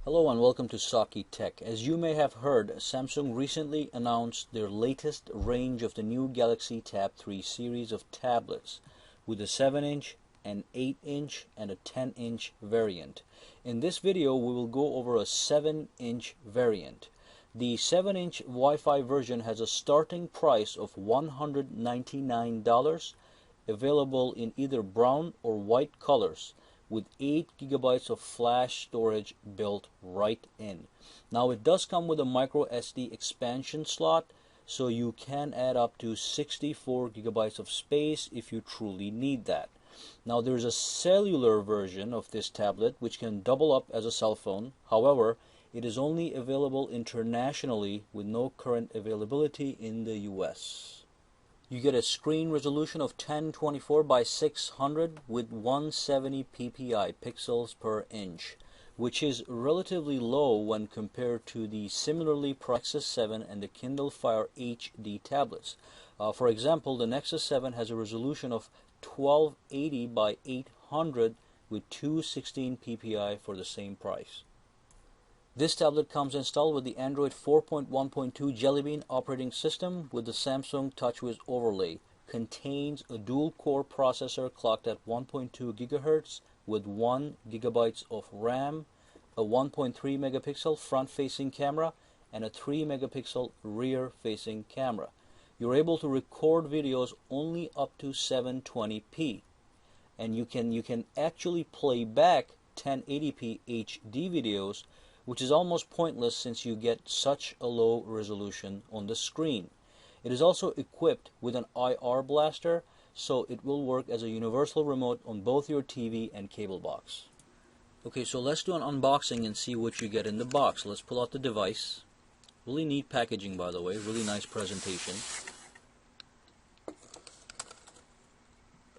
Hello and welcome to Saki Tech. As you may have heard, Samsung recently announced their latest range of the new Galaxy Tab 3 series of tablets with a 7-inch, an 8-inch, and a 10-inch variant. In this video, we will go over a 7-inch variant. The 7-inch Wi-Fi version has a starting price of $199, available in either brown or white colors, with 8 GB of flash storage built right in. Now it does come with a microSD expansion slot, so you can add up to 64 GB of space if you truly need that. Now there's a cellular version of this tablet which can double up as a cell phone. However, it is only available internationally with no current availability in the US. You get a screen resolution of 1024 by 600 with 170 ppi pixels per inch, which is relatively low when compared to the similarly priced Nexus 7 and the Kindle Fire HD tablets. For example, the Nexus 7 has a resolution of 1280 by 800 with 216 ppi for the same price. This tablet comes installed with the Android 4.1.2 Jelly Bean operating system with the Samsung Touchwiz overlay. Contains a dual-core processor clocked at 1.2 GHz with 1 GB of RAM, a 1.3 megapixel front-facing camera, and a 3 megapixel rear-facing camera. You're able to record videos only up to 720p, and you can actually play back 1080p HD videos, which is almost pointless since you get such a low resolution on the screen. It is also equipped with an IR blaster, so it will work as a universal remote on both your TV and cable box. Okay, so let's do an unboxing and see what you get in the box. Let's pull out the device. Really neat packaging, by the way, really nice presentation.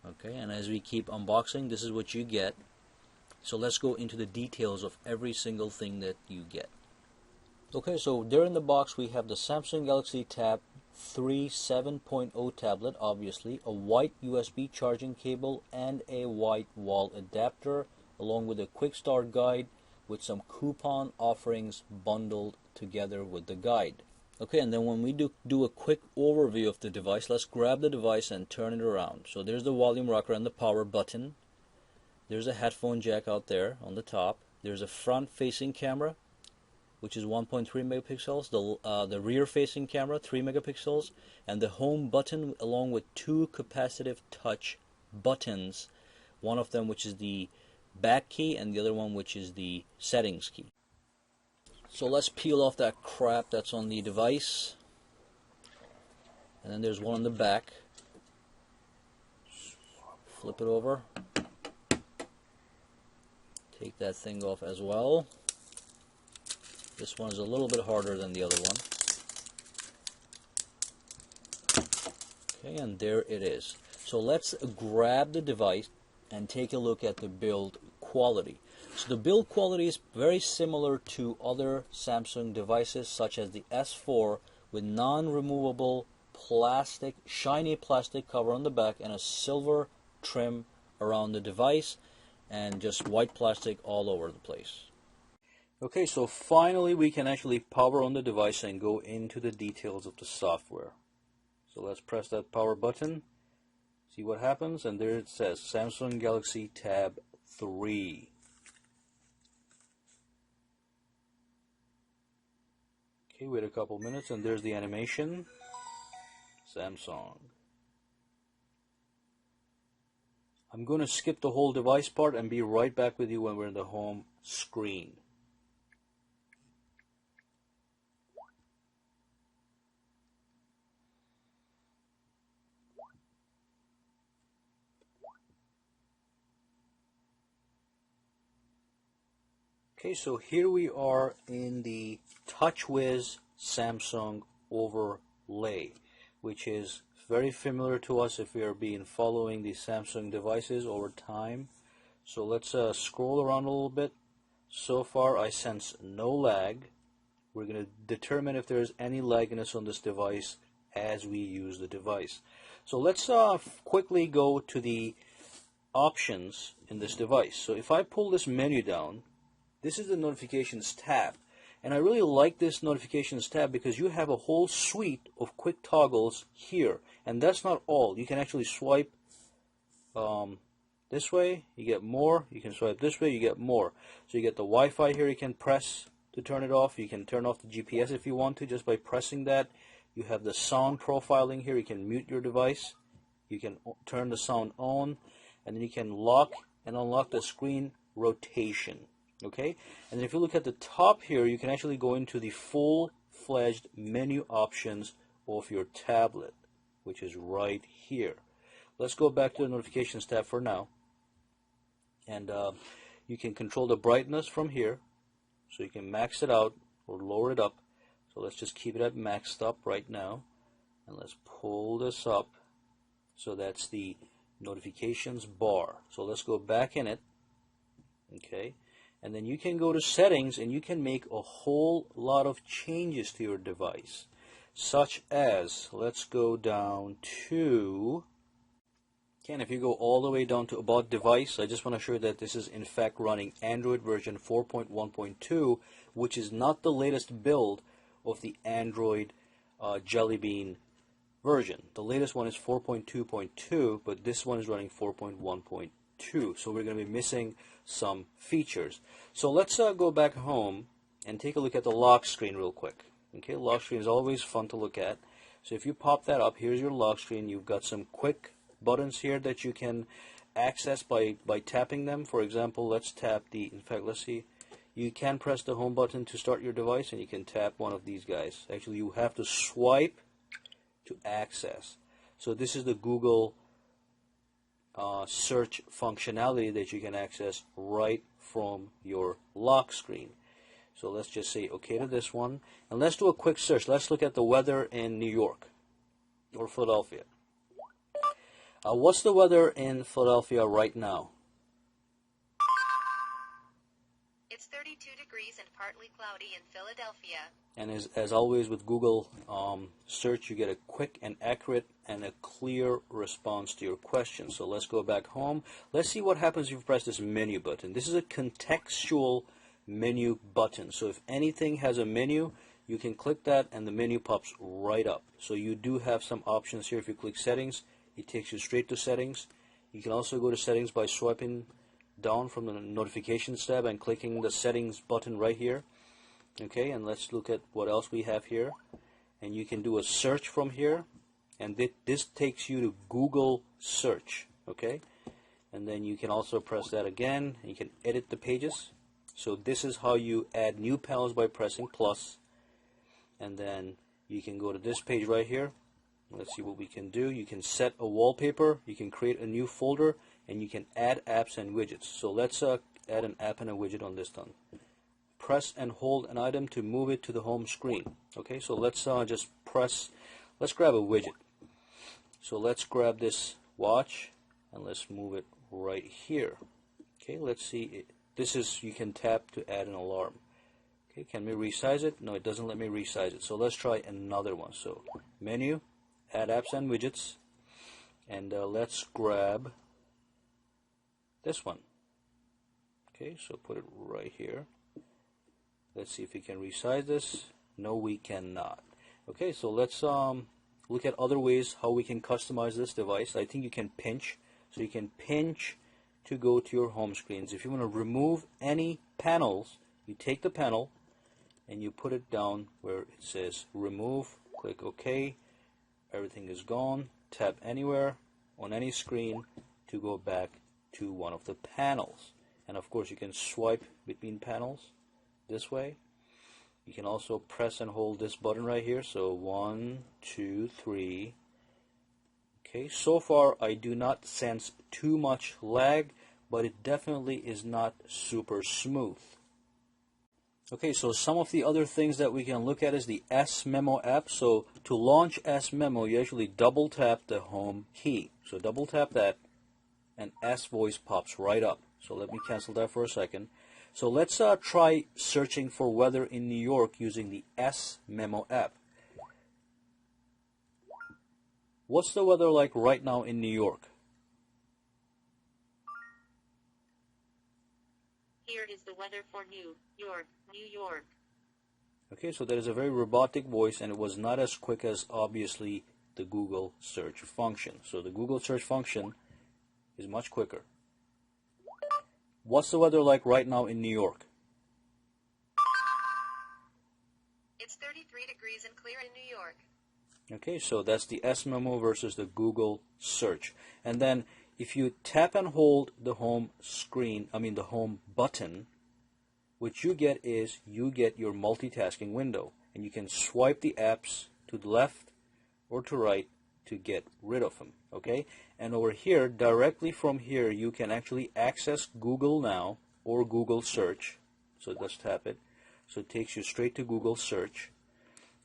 Okay, and as we keep unboxing, this is what you get. So let's go into the details of every single thing that you get. Okay, so there in the box we have the Samsung Galaxy Tab 3 7.0 tablet, obviously, a white USB charging cable, and a white wall adapter, along with a quick start guide with some coupon offerings bundled together with the guide. Okay, and then when we do a quick overview of the device, let's grab the device and turn it around. So there's the volume rocker and the power button. There's a headphone jack out there on the top. There's a front-facing camera, which is 1.3 megapixels. The rear-facing camera, 3 megapixels, and the home button, along with 2 capacitive touch buttons. One of them, which is the back key, and the other one, which is the settings key. So let's peel off that crap that's on the device. And then there's one on the back. Flip it over. Take that thing off as well. This one is a little bit harder than the other one. Okay, and there it is. So let's grab the device and take a look at the build quality. So the build quality is very similar to other Samsung devices, such as the S4, with non-removable plastic, shiny plastic cover on the back and a silver trim around the device, and just white plastic all over the place. Okay, so finally we can actually power on the device and go into the details of the software. So let's press that power button, see what happens, and there it says Samsung Galaxy Tab 3. Okay, wait a couple minutes and there's the animation. Samsung. I'm going to skip the whole device part and be right back with you when we're in the home screen. Okay, so here we are in the Touchwiz Samsung overlay, which is very familiar to us if we are following the Samsung devices over time. So let's scroll around a little bit. So far I sense no lag. We're going to determine if there's any lagginess on this device as we use the device. So let's quickly go to the options in this device. So if I pull this menu down, This is the notifications tab. And I really like this notifications tab because you have a whole suite of quick toggles here. And that's not all. You can actually swipe this way, you get more. You can swipe this way, you get more. So you get the Wi-Fi here, you can press to turn it off. You can turn off the GPS if you want to just by pressing that. You have the sound profiling here. You can mute your device. You can turn the sound on. And then you can lock and unlock the screen rotation. Okay, and if you look at the top here, you can actually go into the full-fledged menu options of your tablet, which is right here. Let's go back to the notifications tab for now, and you can control the brightness from here, so you can max it out or lower it up. So let's just keep it at maxed up right now, and let's pull this up. So that's the notifications bar. So let's go back in it. Okay. And then you can go to settings and you can make a whole lot of changes to your device, such as, let's go down to, and if you go all the way down to about device, I just want to show you that this is in fact running Android version 4.1.2, which is not the latest build of the Android Jelly Bean version. The latest one is 4.2.2, but this one is running 4.1.2. So we're going to be missing some features. So let's go back home and take a look at the lock screen real quick. Okay, lock screen is always fun to look at. So if you pop that up, here's your lock screen. You've got some quick buttons here that you can access by tapping them. For example, let's tap the, in fact, let's see. You can press the home button to start your device, and you can tap one of these guys. Actually, you have to swipe to access. So this is the Google search functionality that you can access right from your lock screen. So let's just say okay to this one, and let's do a quick search. Let's look at the weather in New York or Philadelphia. What's the weather in Philadelphia right now? It's 32 degrees and partly cloudy in Philadelphia. And as always with Google search, you get a quick and accurate and a clear response to your question. So let's go back home. Let's see what happens if you press this menu button. This is a contextual menu button. So if anything has a menu, you can click that and the menu pops right up. So you do have some options here. If you click settings, it takes you straight to settings. You can also go to settings by swiping down from the notifications tab and clicking the settings button right here. Okay, and let's look at what else we have here. And you can do a search from here, and this takes you to Google search. Okay, and then you can also press that again, and you can edit the pages. So this is how you add new panels by pressing plus, and then you can go to this page right here. Let's see what we can do. You can set a wallpaper, you can create a new folder, and you can add apps and widgets. So let's add an app and a widget on this one. Press and hold an item to move it to the home screen. Okay, so let's just press, let's grab a widget. So let's grab this watch and let's move it right here. Okay, let's see. This is, you can tap to add an alarm. Okay, can we resize it? No, it doesn't let me resize it. So let's try another one. So menu, add apps and widgets, and let's grab this one. Okay, so put it right here. Let's see if we can resize this. No, we cannot. Okay, so let's look at other ways how we can customize this device. I think you can pinch. So you can pinch to go to your home screens. If you want to remove any panels, you take the panel and you put it down where it says remove. Click OK. Everything is gone. Tap anywhere on any screen to go back to one of the panels. And of course you can swipe between panels this way. You can also press and hold this button right here. So 1, 2, 3. Okay, so far I do not sense too much lag, but it definitely is not super smooth. Okay, so some of the other things that we can look at is the S Memo app. So to launch S Memo, you actually double tap the home key. So double tap that and S Voice pops right up. So let me cancel that for a second. So let's try searching for weather in New York using the S Memo app. What's the weather like right now in New York? Here is the weather for New York, New York. Okay, so that is a very robotic voice, and it was not as quick as obviously the Google search function. So the Google search function is much quicker. What's the weather like right now in New York? It's 33 degrees and clear in New York. Okay, so that's the S memo versus the Google search. And then if you tap and hold the home screen, the home button, what you get is you get your multitasking window, and you can swipe the apps to the left or to right to get rid of them. Okay, and over here, directly from here, you can actually access Google Now or Google Search. So just tap it. So it takes you straight to Google Search,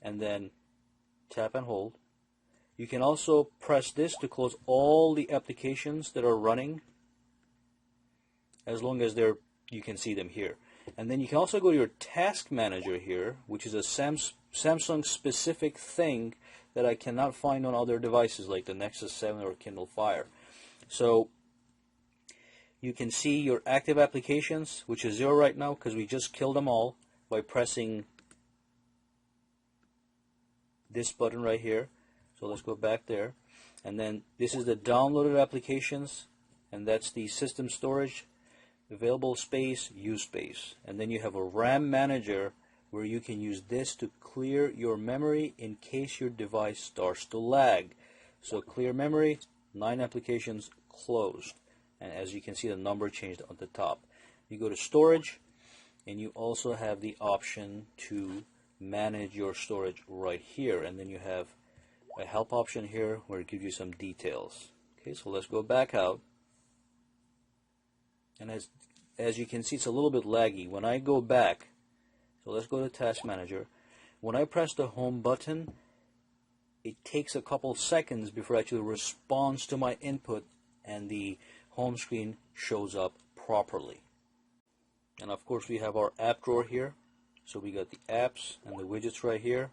and then tap and hold. You can also press this to close all the applications that are running, as long as you can see them here. And then you can also go to your task manager here, which is a Samsung specific thing that I cannot find on other devices like the Nexus 7 or Kindle Fire. So you can see your active applications, which is 0 right now because we just killed them all by pressing this button right here. So let's go back there. And then this is the downloaded applications, and that's the system storage, available space, use space. And then you have a RAM manager where you can use this to clear your memory in case your device starts to lag. So clear memory, 9 applications closed. And as you can see, the number changed on the top. You go to storage, and you also have the option to manage your storage right here. And then you have a help option here where it gives you some details. Okay, so let's go back out. And as you can see, it's a little bit laggy. When I go back, so let's go to Task Manager. When I press the home button, it takes a couple seconds before it actually responds to my input and the home screen shows up properly. And of course, we have our app drawer here. So we got the apps and the widgets right here.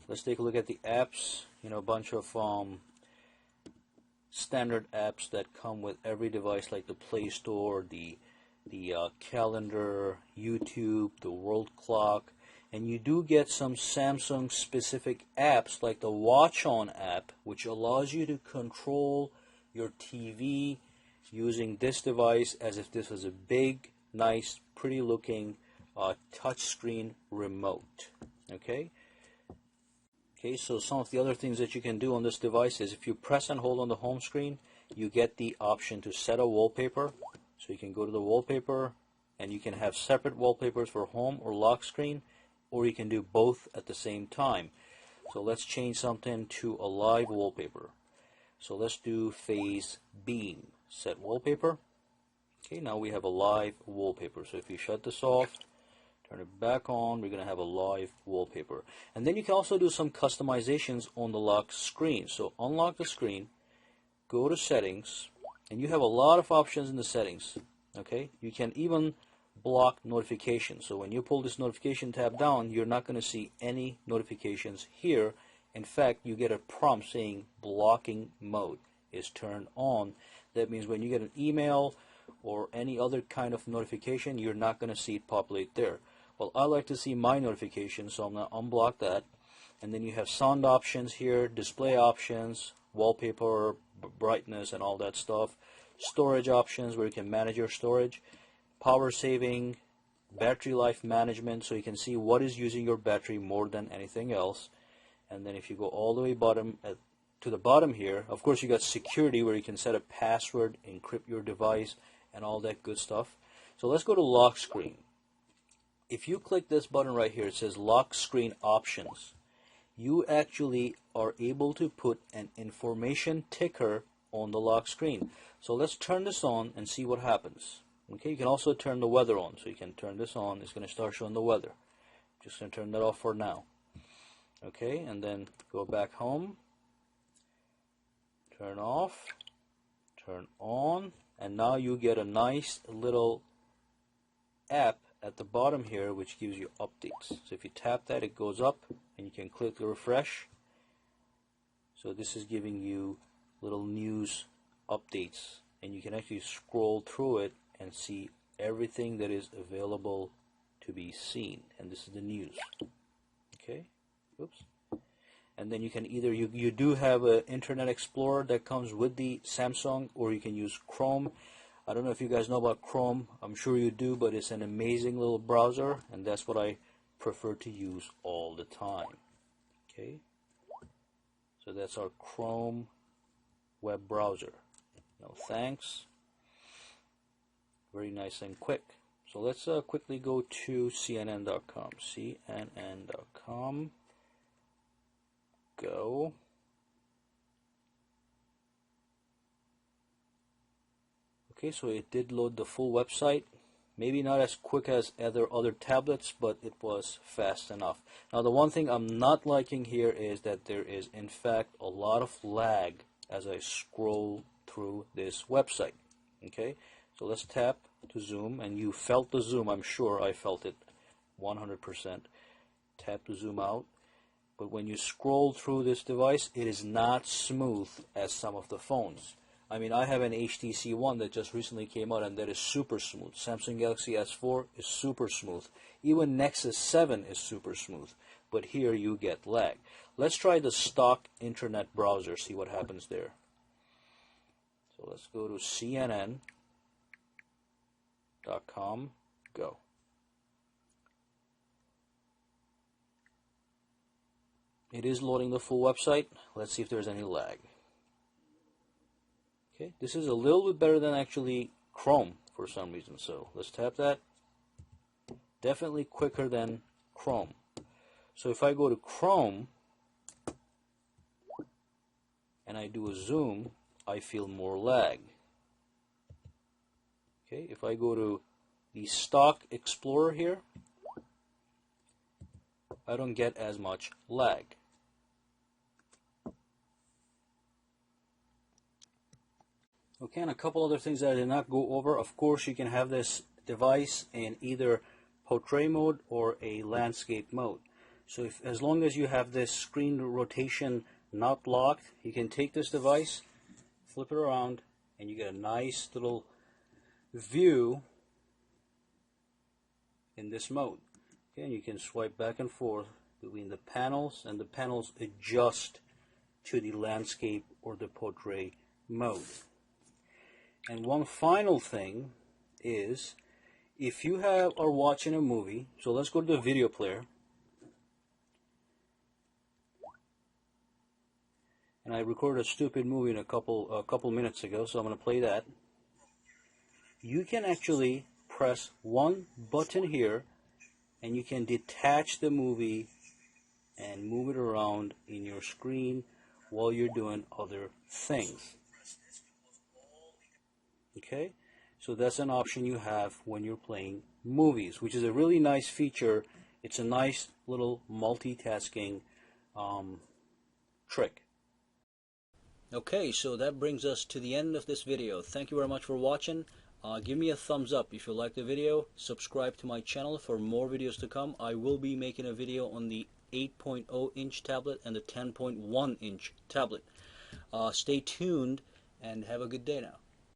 Let's take a look at the apps. A bunch of standard apps that come with every device, like the Play Store, the calendar, YouTube, the world clock, and you do get some Samsung specific apps like the Watch On app, which allows you to control your TV using this device as if this was a big, nice, pretty looking touchscreen remote. Okay, so some of the other things that you can do on this device is if you press and hold on the home screen, you get the option to set a wallpaper. So you can go to the wallpaper, and you can have separate wallpapers for home or lock screen, or you can do both at the same time. So let's change something to a live wallpaper. So let's do phase beam. Set wallpaper. Okay, now we have a live wallpaper. So if you shut this off, turn it back on, we're going to have a live wallpaper. And then you can also do some customizations on the lock screen. So unlock the screen, go to settings, and you have a lot of options in the settings. Okay, you can even block notifications. So when you pull this notification tab down, you're not going to see any notifications here. In fact, you get a prompt saying blocking mode is turned on. That means when you get an email or any other kind of notification, you're not going to see it populate there. Well, I like to see my notifications, so I'm going to unblock that. And then you have sound options here, display options, wallpaper, brightness, and all that stuff. Storage options where you can manage your storage. Power saving, battery life management, so you can see what is using your battery more than anything else. And then if you go all the way to the bottom here, of course you got security where you can set a password, encrypt your device, and all that good stuff. So let's go to lock screen. If you click this button right here, it says lock screen options. You actually are able to put an information ticker on the lock screen. So let's turn this on and see what happens. Okay, you can also turn the weather on. So you can turn this on. It's going to start showing the weather. Just going to turn that off for now. Okay, and then go back home. Turn off. Turn on. And now you get a nice little app at the bottom here which gives you updates. So if you tap that, it goes up, and you can click the refresh. So this is giving you little news updates, and you can actually scroll through it and see everything that is available to be seen. And this is the news. Okay, oops. And then you can either, you do have an Internet Explorer that comes with the Samsung, or you can use Chrome. I don't know if you guys know about Chrome. I'm sure you do, but it's an amazing little browser, and that's what I prefer to use all the time. Okay, so that's our Chrome web browser. No thanks. Very nice and quick. So let's quickly go to CNN.com. CNN.com. Go. Okay, so it did load the full website. Maybe not as quick as other tablets, but it was fast enough. Now the one thing I'm not liking here is that there is in fact a lot of lag as I scroll through this website. Okay, so let's tap to zoom, and you felt the zoom. I'm sure I felt it 100%. Tap to zoom out. But when you scroll through this device, it is not smooth as some of the phones. I mean, I have an HTC One that just recently came out, and that is super smooth. Samsung Galaxy S4 is super smooth. Even Nexus 7 is super smooth. But here you get lag. Let's try the stock internet browser, see what happens there. So let's go to CNN.com. Go. It is loading the full website. Let's see if there's any lag. Okay, this is a little bit better than actually Chrome for some reason. So let's tap that. Definitely quicker than Chrome. So if I go to Chrome and I do a zoom, I feel more lag. Okay, if I go to the stock Explorer here, I don't get as much lag. Okay, and a couple other things that I did not go over. Of course, you can have this device in either portrait mode or a landscape mode. So as long as you have this screen rotation not locked, you can take this device, flip it around, and you get a nice little view in this mode. Okay, and you can swipe back and forth between the panels, and the panels adjust to the landscape or the portrait mode. And one final thing is, if you are watching a movie, so let's go to the video player, and I recorded a stupid movie a couple minutes ago, so I'm going to play that. You can actually press one button here, and you can detach the movie and move it around in your screen while you're doing other things. Okay, so that's an option you have when you're playing movies, which is a really nice feature. It's a nice little multitasking trick. Okay, so that brings us to the end of this video. Thank you very much for watching. Give me a thumbs up if you like the video. Subscribe to my channel for more videos to come. I will be making a video on the 8.0 inch tablet and the 10.1 inch tablet. Stay tuned and have a good day now.